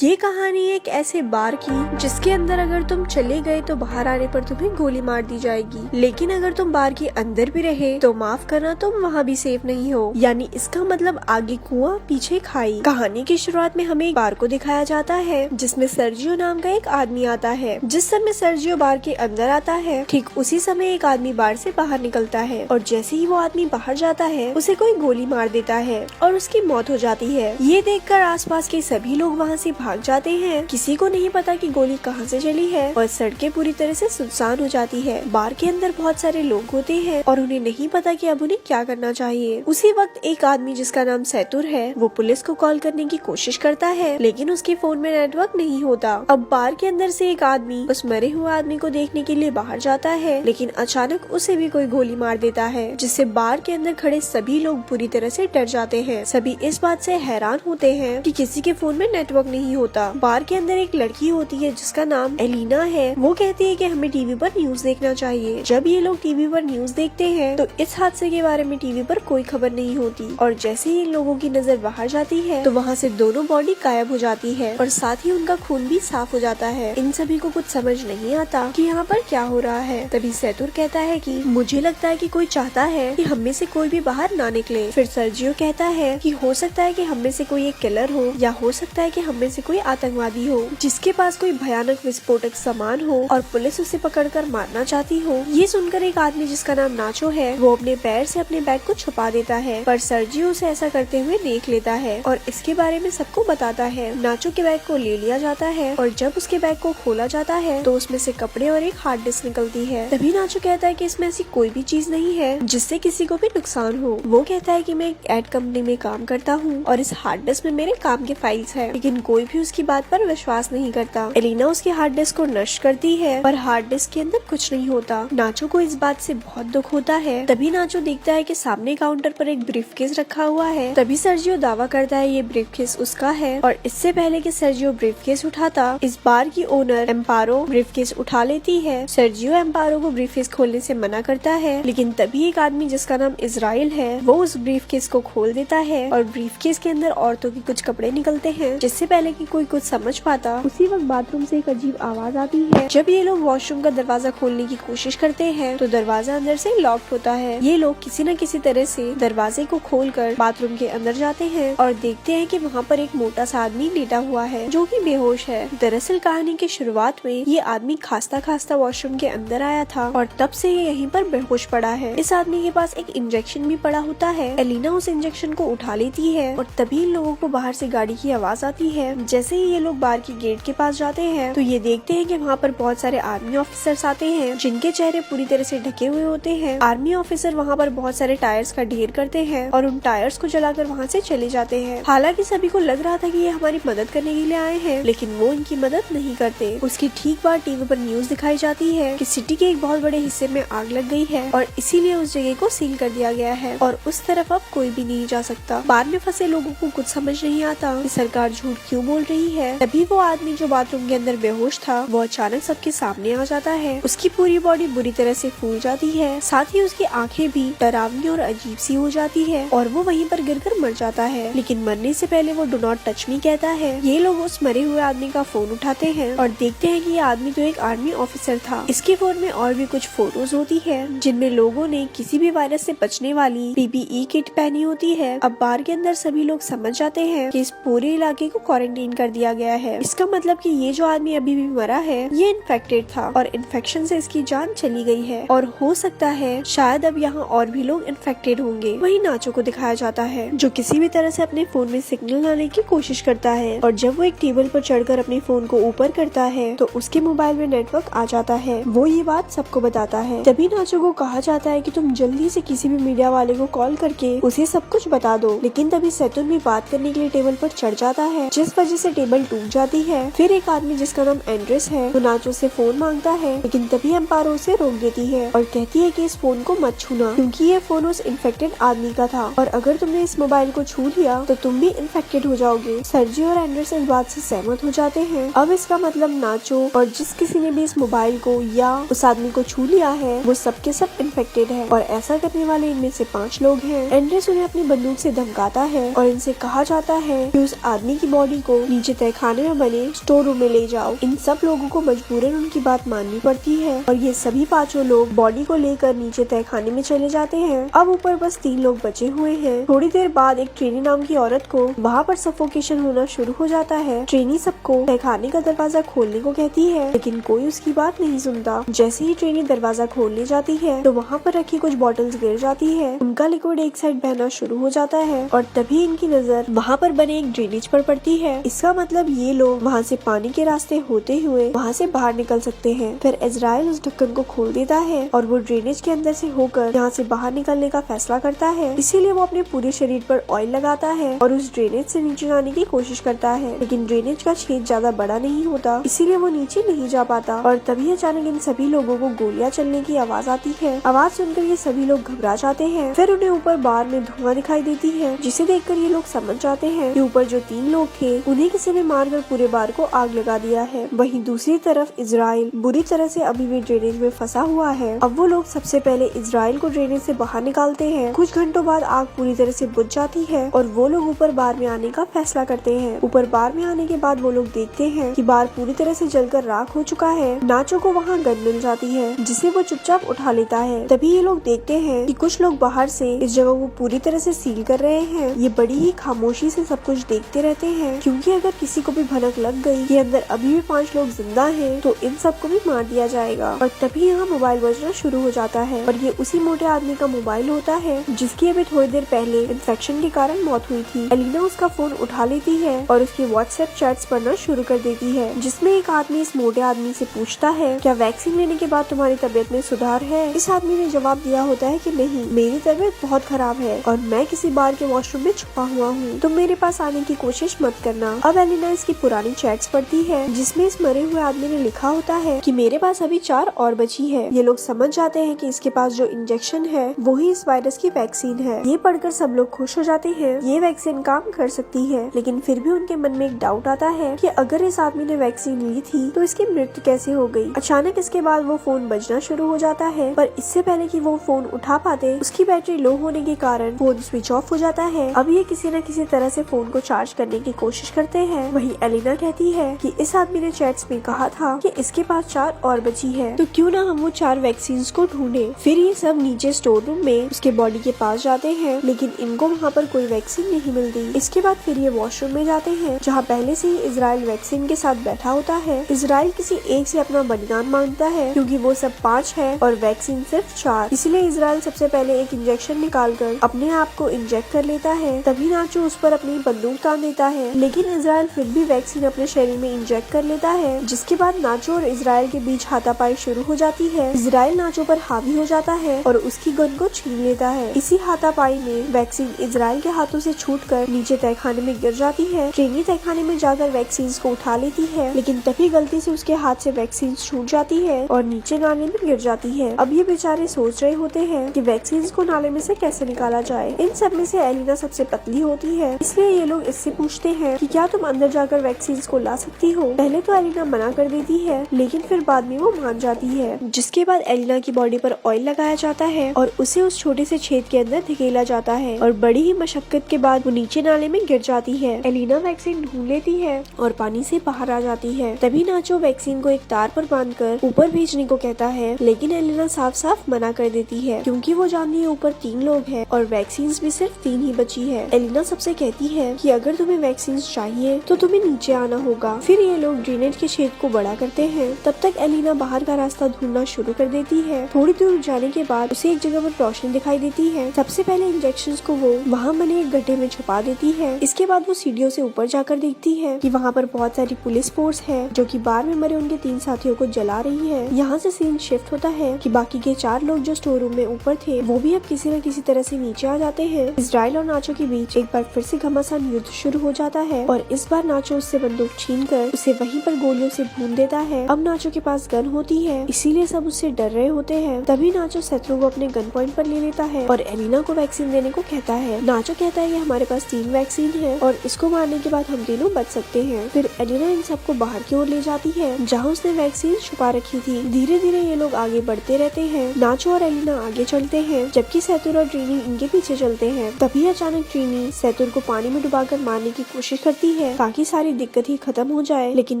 ये कहानी एक ऐसे बार की जिसके अंदर अगर तुम चले गए तो बाहर आने पर तुम्हें गोली मार दी जाएगी, लेकिन अगर तुम बार के अंदर भी रहे तो माफ करना तुम वहाँ भी सेफ नहीं हो। यानी इसका मतलब आगे कुआं पीछे खाई। कहानी की शुरुआत में हमें एक बार को दिखाया जाता है जिसमें सर्जियो नाम का एक आदमी आता है। जिस समय सर्जियो बार के अंदर आता है ठीक उसी समय एक आदमी बार से बाहर निकलता है और जैसे ही वो आदमी बाहर जाता है उसे कोई गोली मार देता है और उसकी मौत हो जाती है। ये देखकर आसपास के सभी लोग वहाँ से भाग जाते हैं। किसी को नहीं पता कि गोली कहाँ से चली है और सड़कें पूरी तरह से सुनसान हो जाती है। बार के अंदर बहुत सारे लोग होते हैं और उन्हें नहीं पता कि अब उन्हें क्या करना चाहिए। उसी वक्त एक आदमी जिसका नाम सैतुर है वो पुलिस को कॉल करने की कोशिश करता है, लेकिन उसके फोन में नेटवर्क नहीं होता। अब बार के अंदर से एक आदमी उस मरे हुए आदमी को देखने के लिए बाहर जाता है, लेकिन अचानक उसे भी कोई गोली मार देता है, जिससे बार के अंदर खड़े सभी लोग बुरी तरह से डर जाते हैं। सभी इस बात से हैरान होते हैं कि किसी के फोन में नेटवर्क नहीं होता। बार के अंदर एक लड़की होती है जिसका नाम एलिना है। वो कहती है कि हमें टीवी पर न्यूज देखना चाहिए। जब ये लोग टीवी पर न्यूज देखते हैं तो इस हादसे के बारे में टीवी पर कोई खबर नहीं होती और जैसे ही इन लोगों की नजर बाहर जाती है तो वहाँ से दोनों बॉडी गायब हो जाती है और साथ ही उनका खून भी साफ हो जाता है। इन सभी को कुछ समझ नहीं आता कि यहाँ पर क्या हो रहा है। तभी सैतुर कहता है कि मुझे लगता है कि कोई चाहता है कि हम में से कोई भी बाहर ना निकले। फिर सर्जियो कहता है कि हो सकता है कि हम में से कोई एक किलर हो या हो सकता है कि हम में से कोई आतंकवादी हो जिसके पास कोई भयानक विस्फोटक सामान हो और पुलिस उसे पकड़कर मारना चाहती हो। ये सुनकर एक आदमी जिसका नाम नाचो है वो अपने पैर से अपने बैग को छुपा देता है, पर सर्जियो उसे ऐसा करते हुए देख लेता है और इसके बारे में सबको बताता है। नाचो के बैग को ले लिया जाता है और जब उसके बैग को खोला जाता है तो उसमें से कपड़े और एक हार्ड डिस्क निकलती है। तभी नाचो कहता है कि इसमें ऐसी कोई भी चीज नहीं है जिससे किसी को भी नुकसान हो। वो कहता है कि मैं एक एड कंपनी में काम करता हूँ और इस हार्ड डिस्क में मेरे काम के फाइल्स है, लेकिन कोई भी उसकी बात पर विश्वास नहीं करता। एलिना उसके हार्ड डिस्क को नष्ट करती है पर हार्ड डिस्क के अंदर कुछ नहीं होता। नाचो को इस बात से बहुत दुख होता है। तभी नाचो देखता है कि सामने काउंटर पर एक ब्रीफकेस रखा हुआ है। तभी सर्जियो दावा करता है ये ब्रीफकेस उसका है और इससे पहले कि सर्जियो ब्रीफकेस उठाता इस बार की ओनर एम्पारो ब्रीफकेस उठा लेती है। सर्जियो एम्पारो को ब्रीफकेस खोलने से मना करता है, लेकिन तभी एक आदमी जिसका नाम इजराइल है वो उस ब्रीफकेस को खोल देता है और ब्रीफकेस के अंदर औरतों के कुछ कपड़े निकलते हैं। जिससे पहले कि कोई कुछ समझ पाता उसी वक्त बाथरूम से एक अजीब आवाज आती है। जब ये लोग वॉशरूम का दरवाजा खोलने की कोशिश करते हैं तो दरवाजा अंदर से लॉक होता है। ये लोग किसी न किसी तरह से दरवाजे को खोलकर बाथरूम के अंदर जाते हैं और देखते हैं कि वहाँ पर एक मोटा सा आदमी लेटा हुआ है जो कि बेहोश है। दरअसल कहानी की शुरुआत में ये आदमी खांसता खांसता वॉशरूम के अंदर आया था और तब से ये यहीं पर बेहोश पड़ा है। इस आदमी के पास एक इंजेक्शन भी पड़ा होता है। एलिना उस इंजेक्शन को उठा लेती है और तभी इन लोगों को बाहर से गाड़ी की आवाज आती है। जैसे ही ये लोग बार की गेट के पास जाते हैं तो ये देखते हैं कि वहाँ पर बहुत सारे आर्मी ऑफिसर्स आते हैं जिनके चेहरे पूरी तरह से ढके हुए होते हैं। आर्मी ऑफिसर वहाँ पर बहुत सारे टायर्स का ढेर करते हैं और उन टायर्स को जलाकर वहाँ से चले जाते हैं। हालांकि सभी को लग रहा था कि ये हमारी मदद करने के लिए आए हैं, लेकिन वो इनकी मदद नहीं करते। उसकी ठीक बाद टीवी पर न्यूज दिखाई जाती है कि सिटी के एक बहुत बड़े हिस्से में आग लग गई है और इसीलिए उस जगह को सील कर दिया गया है और उस तरफ अब कोई भी नहीं जा सकता। बार में फंसे लोगों को कुछ समझ नहीं आता कि सरकार झूठ क्यों बोल रही है। तभी वो आदमी जो बाथरूम के अंदर बेहोश था वो अचानक सबके सामने आ जाता है। उसकी पूरी बॉडी बुरी तरह से फूल जाती है, साथ ही उसकी आंखें भी डरावनी और अजीब सी हो जाती है और वो वहीं पर गिरकर मर जाता है। लेकिन मरने से पहले वो डू नॉट टच मी कहता है। ये लोग उस मरे हुए आदमी का फोन उठाते हैं और देखते हैं कि ये आदमी तो एक आर्मी ऑफिसर था। इसके फोन में और भी कुछ फोटोज होती है जिनमें लोगों ने किसी भी वायरस से बचने वाली पीपीई किट पहनी होती है। अब बार के अंदर सभी लोग समझ जाते हैं कि इस पूरे इलाके को क्वारंटीन कर दिया गया है। इसका मतलब कि ये जो आदमी अभी भी मरा है ये इन्फेक्टेड था और इन्फेक्शन से इसकी जान चली गई है और हो सकता है शायद अब यहाँ और भी लोग इन्फेक्टेड होंगे। वही नाचो को दिखाया जाता है जो किसी भी तरह से अपने फोन में सिग्नल लाने की कोशिश करता है और जब वो एक टेबल पर चढ़कर अपने फोन को ऊपर करता है तो उसके मोबाइल में नेटवर्क आ जाता है। वो ये बात सबको बताता है। तभी नाचो को कहा जाता है कि तुम जल्दी से किसी भी मीडिया वाले को कॉल करके उसे सब कुछ बता दो, लेकिन तभी सैतुर भी बात करने के लिए टेबल पर चढ़ जाता है जिस वजह से टेबल टूट जाती है। फिर एक आदमी जिसका नाम एंड्रेस है वो नाचो से फोन मांगता है, लेकिन तभी एम्पारो उसे रोक देती है और कहती है कि इस फोन को मत छूना क्योंकि ये फोन उस इन्फेक्टेड आदमी का था और अगर तुमने इस मोबाइल को छू लिया तो तुम भी इन्फेक्टेड हो जाओगे। सर्जियो और एंड्रेस इस बात से सहमत हो जाते हैं। अब इसका मतलब नाचो और जिस किसी ने भी इस मोबाइल को या उस आदमी को छू लिया है वो सबके सब इन्फेक्टेड है और ऐसा करने वाले इनमें से 5 लोग हैं। एंड्रेस उन्हें अपनी बंदूक से धमकाता है और इनसे कहा जाता है कि उस आदमी की बॉडी को नीचे तहखाने में बने स्टोर रूम में ले जाओ। इन सब लोगों को मजबूरन उनकी बात माननी पड़ती है और ये सभी 5 लोग बॉडी को लेकर नीचे तहखाने में चले जाते हैं। अब ऊपर बस 3 लोग बचे हुए हैं। थोड़ी देर बाद एक ट्रेनी नाम की औरत को वहाँ पर सफोकेशन होना शुरू हो जाता है। ट्रेनी सबको तहखाने का दरवाजा खोलने को कहती है, लेकिन कोई उसकी बात नहीं सुनता। जैसे ही ट्रेनी दरवाजा खोलने जाती है तो वहाँ पर रखी कुछ बॉटल्स गिर जाती है। उनका लिक्विड एक साइड बहना शुरू हो जाता है और तभी इनकी नजर वहाँ पर बने एक ड्रेनेज पर पड़ती है। इसका मतलब ये लोग वहाँ से पानी के रास्ते होते हुए वहाँ से बाहर निकल सकते हैं। फिर इजराइल उस ढक्कन को खोल देता है और वो ड्रेनेज के अंदर से होकर यहाँ से बाहर निकलने का फैसला करता है। इसीलिए वो अपने पूरे शरीर पर ऑयल लगाता है और उस ड्रेनेज से नीचे जाने की कोशिश करता है, लेकिन ड्रेनेज का छेद ज्यादा बड़ा नहीं होता, इसीलिए वो नीचे नहीं जा पाता। और तभी अचानक इन सभी लोगों को गोलियां चलने की आवाज आती है। आवाज सुनकर ये सभी लोग घबरा जाते हैं। फिर उन्हें ऊपर बार में धुआं दिखाई देती है, जिसे देखकर ये लोग समझ जाते हैं कि ऊपर जो 3 लोग थे उन्हें किसी ने मारकर पूरे बार को आग लगा दिया है। वहीं दूसरी तरफ इजराइल बुरी तरह से अभी भी ड्रेनेज में फंसा हुआ है। अब वो लोग सबसे पहले इजराइल को ड्रेनेज से बाहर निकालते हैं। कुछ घंटों बाद आग पूरी तरह से बुझ जाती है और वो लोग ऊपर बार में आने का फैसला करते हैं। ऊपर बार में आने के बाद वो लोग देखते हैं कि बार पूरी तरह से जलकर राख हो चुका है। नाचो को वहाँ गन मिल जाती है, जिसे वो चुपचाप उठा लेता है। तभी ये लोग देखते हैं कि कुछ लोग बाहर से इस जगह को पूरी तरह से सील कर रहे हैं। ये बड़ी ही खामोशी से सब कुछ देखते रहते हैं, क्योंकि अगर किसी को भी भनक लग गई कि अंदर अभी भी 5 लोग जिंदा हैं, तो इन सबको भी मार दिया जाएगा। और तभी यहाँ मोबाइल बजना शुरू हो जाता है और ये उसी मोटे आदमी का मोबाइल होता है जिसकी अभी थोड़ी देर पहले इन्फेक्शन के कारण मौत हुई थी। एलिना उसका फोन उठा लेती है और उसकी व्हाट्सएप चैट्स पढ़ना शुरू कर देती है, जिसमें एक आदमी इस मोटे आदमी से पूछता है, क्या वैक्सीन लेने के बाद तुम्हारी तबीयत में सुधार है? इस आदमी ने जवाब दिया होता है कि नहीं, मेरी तबीयत बहुत खराब है और मैं किसी बार के वॉशरूम में छुपा हुआ हूँ, तुम मेरे पास आने की कोशिश मत करना। अब एलिना इसकी पुरानी चैट्स पढ़ती है, जिसमें इस मरे हुए आदमी ने लिखा होता है कि मेरे पास अभी 4 और बची है। ये लोग समझ जाते हैं कि इसके पास जो इंजेक्शन है वो ही इस वायरस की वैक्सीन है। ये पढ़कर सब लोग खुश हो जाते हैं, ये वैक्सीन काम कर सकती है। लेकिन फिर भी उनके मन में एक डाउट आता है कि अगर इस आदमी ने वैक्सीन ली थी तो इसकी मृत्यु कैसे हो गई। अचानक इसके बाद वो फोन बजना शुरू हो जाता है, पर इससे पहले कि वो फोन उठा पाते उसकी बैटरी लो होने के कारण फोन स्विच ऑफ हो जाता है। अब ये किसी न किसी तरह से फोन को चार्ज करने की कोशिश करते हैं। वहीं एलिना कहती है कि इस आदमी ने चैट्स में कहा था कि इसके पास 4 और बची है, तो क्यों ना हम वो 4 वैक्सीन को ढूंढे। फिर ये सब नीचे स्टोर रूम में उसके बॉडी के पास जाते हैं, लेकिन इनको वहाँ पर कोई वैक्सीन नहीं मिलती। इसके बाद फिर ये वॉशरूम में जाते हैं, जहाँ पहले से ही इजराइल वैक्सीन के साथ बैठा होता है। इजराइल किसी एक से अपना बलिदान मांगता है, क्योंकि वो सब 5 है और वैक्सीन सिर्फ 4। इसलिए इजराइल सबसे पहले एक इंजेक्शन निकालकर अपने आप को इंजेक्ट कर लेता है। तभी नाचो उस पर अपनी बंदूक तान देता है, लेकिन इजराइल फिर भी वैक्सीन अपने शरीर में इंजेक्ट कर लेता है, जिसके बाद नाचो और इजराइल के बीच हाथापाई शुरू हो जाती है। इजराइल नाचो पर हावी हो जाता है और उसकी गन को छीन लेता है। इसी हाथापाई में वैक्सीन इजराइल के हाथों से छूटकर नीचे तहखाने में गिर जाती है। ट्रेनी तहखाने में जाकर वैक्सीन को उठा लेती है, लेकिन तभी गलती से उसके हाथ से वैक्सीन छूट जाती है और नीचे नाले में गिर जाती है। अब ये बेचारे सोच रहे होते हैं कि वैक्सीन को नाले में से कैसे निकाला जाए। इन सब में से एलिना सबसे पतली होती है, इसलिए ये लोग इससे पूछते हैं कि क्या तुम अंदर जाकर वैक्सीन को ला सकती हो। पहले तो एलिना मना कर देती है, लेकिन फिर बाद में वो मान जाती है। जिसके बाद एलिना की बॉडी पर ऑयल लगाया जाता है और उसे उस छोटे से छेद के अंदर धकेला जाता है और बड़ी ही मशक्कत के बाद वो नीचे नाले में गिर जाती है। एलिना वैक्सीन ढूंढ लेती है और पानी से बाहर आ जाती है। तभी नाचो वैक्सीन को एक तार पर बांधकर ऊपर भेजने को कहता है, लेकिन एलिना साफ साफ मना कर देती है, क्योंकि वो जानती है ऊपर 3 लोग हैं और वैक्सीन भी सिर्फ 3 ही बची है। एलिना सबसे कहती है कि अगर तुम्हें वैक्सीन चाहिए तो तुम्हें नीचे आना होगा। फिर ये लोग ड्रेनेज के छेद को बड़ा करते हैं। तब तक एलिना बाहर का रास्ता ढूंढना शुरू कर देती है। थोड़ी दूर जाने के बाद उसे एक जगह पर रोशनी दिखाई देती है। सबसे पहले इंजेक्शंस को वो वहाँ बने एक गड्ढे में छुपा देती है। इसके बाद वो सीढ़ियों से ऊपर जाकर देखती है कि वहाँ पर बहुत सारी पुलिस फोर्स है, जो कि बार में मरे उनके 3 साथियों को जला रही है। यहाँ से सीन शिफ्ट होता है कि बाकी के 4 लोग जो स्टोर रूम में ऊपर थे वो भी अब किसी न किसी तरह से नीचे आ जाते हैं। इजराइल और नाचो के बीच एक बार फिर से घमासान युद्ध शुरू हो जाता है और इस बार नाचो उससे बंदूक छीनकर उसे वहीं पर गोलियों से भून देता है। अब नाचो के पास गन होती है, इसीलिए सब उससे डर रहे होते हैं। तभी नाचो शत्रु को अपने गन पॉइंट पर ले लेता है और एलिना को वैक्सीन देने को कहता है। नाचो कहता है कि हमारे पास 3 वैक्सीन है और इसको मारने के बाद हम तीनों बच सकते हैं। फिर एलिना इन सबको बाहर की ओर ले जाती है, जहाँ उसने वैक्सीन छुपा रखी थी। धीरे धीरे ये लोग आगे बढ़ते रहते हैं। नाचो और एलिना आगे चलते हैं, जबकि सैतुर और ट्रीनी इनके पीछे चलते हैं। तभी अचानक ट्रीनी सैतुर को पानी में डुबाकर मारने की कोशिश करती है ताकि सारी दिक्कत ही खत्म हो जाए, लेकिन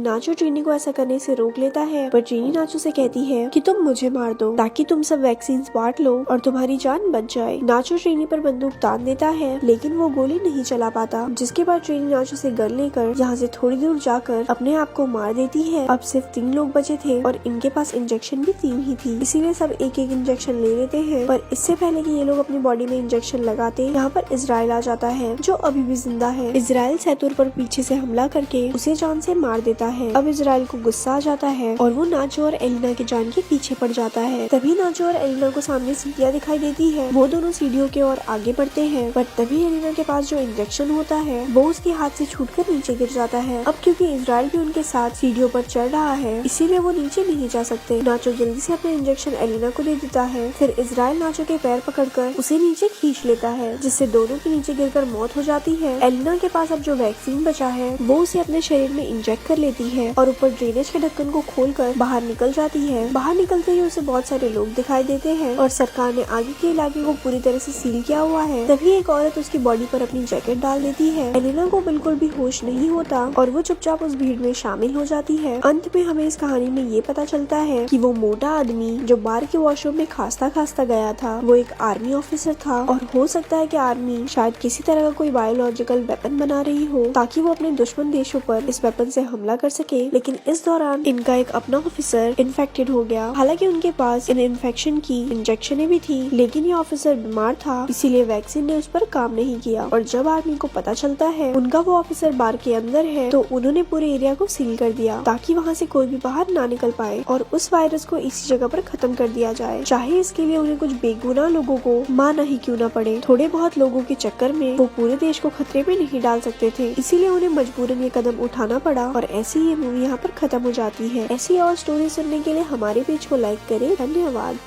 नाचो ट्रिनी को ऐसा करने से रोक लेता है। पर ट्रिनी नाचो से कहती है कि तुम मुझे मार दो ताकि तुम सब वैक्सीन बांट लो और तुम्हारी जान बच जाए। नाचो ट्रिनी पर बंदूक तान देता है, लेकिन वो गोली नहीं चला पाता, जिसके बाद ट्रिनी नाचो से गन लेकर यहाँ से थोड़ी दूर जाकर अपने आप को मार देती है। अब सिर्फ 3 लोग बचे थे और इनके पास इंजेक्शन भी 3 ही थी, इसीलिए सब एक एक इंजेक्शन ले लेते हैं। पर इससे पहले कि ये लोग अपनी बॉडी में इंजेक्शन लगाते, यहाँ पर इजराइल आ जाता है जो अभी भी जिंदा है। इजराइल सैतुर पर पीछे से हमला करके उसे जान से मार देता है। अब इजराइल को गुस्सा आ जाता है और वो नाचो और एलिना की जान के पीछे पड़ जाता है। तभी नाचो और एलिना को सामने सीढ़ियां दिखाई देती है। वो दोनों सीढ़ियों के ओर आगे बढ़ते हैं, पर तभी एलिना के पास जो इंजेक्शन होता है वो उसके हाथ से छूटकर नीचे गिर जाता है। अब क्योंकि इजराइल भी उनके साथ सीढ़ियों पर चढ़ रहा है, इसीलिए वो नीचे नहीं जा सकते। नाचो जल्दी से अपना इंजेक्शन एलिना को दे देता है। फिर इजराइल नाचो के पैर पकड़कर उसे नीचे खींच लेता है, जिससे दोनों के नीचे गिरकर मौत हो जाती है। एलिना के पास अब जो वैक्सीन बचा है वो उसे अपने शरीर में इंजेक्ट कर लेती है और ऊपर ड्रेनेज के ढक्कन को खोलकर बाहर निकल जाती है। बाहर निकलते ही उसे बहुत सारे लोग दिखाई देते हैं और सरकार ने आगे के इलाके को पूरी तरह से सील किया हुआ है। तभी एक औरत उसकी बॉडी पर अपनी जैकेट डाल देती है। एलिना को बिल्कुल भी होश नहीं होता और वो चुपचाप उस भीड़ में शामिल हो जाती है। अंत में हमें इस कहानी में ये पता चलता है कि वो मोटा आदमी जो बार के वॉशरूम में खांसता खांसता गया था वो एक आर्मी ऑफिसर था, और हो सकता है कि आर्मी शायद किसी तरह का कोई बायोलॉजिकल वेपन बना रही हो ताकि वो अपने दुश्मन देशों पर इस वेपन से हमला कर सके। लेकिन इस दौरान इनका एक अपना ऑफिसर इन्फेक्टेड हो गया। हालांकि उनके पास इन इन्फेक्शन की इंजेक्शनें भी थी, लेकिन ये ऑफिसर बीमार था, इसीलिए वैक्सीन ने उस पर काम नहीं किया। और जब आर्मी को पता चलता है उनका वो ऑफिसर बार के अंदर है, तो उन्होंने पूरे एरिया को सील कर दिया ताकि वहाँ से कोई भी बाहर ना निकल पाए और उस वायरस को इसी जगह पर खत्म कर दिया जाए, चाहे इसके लिए उन्हें कुछ बेगुनाह लोगों को मारना ही क्यों न पड़े। थोड़े बहुत लोगों के चक्कर में वो पूरे देश को खतरे में नहीं डाल सकते थे, इसीलिए उन्हें मजबूरन ये कदम उठाना पड़ा। और ऐसी ये मूवी यहाँ पर खत्म हो जाती है। ऐसी और स्टोरी सुनने के लिए हमारे पेज को लाइक करें। धन्यवाद।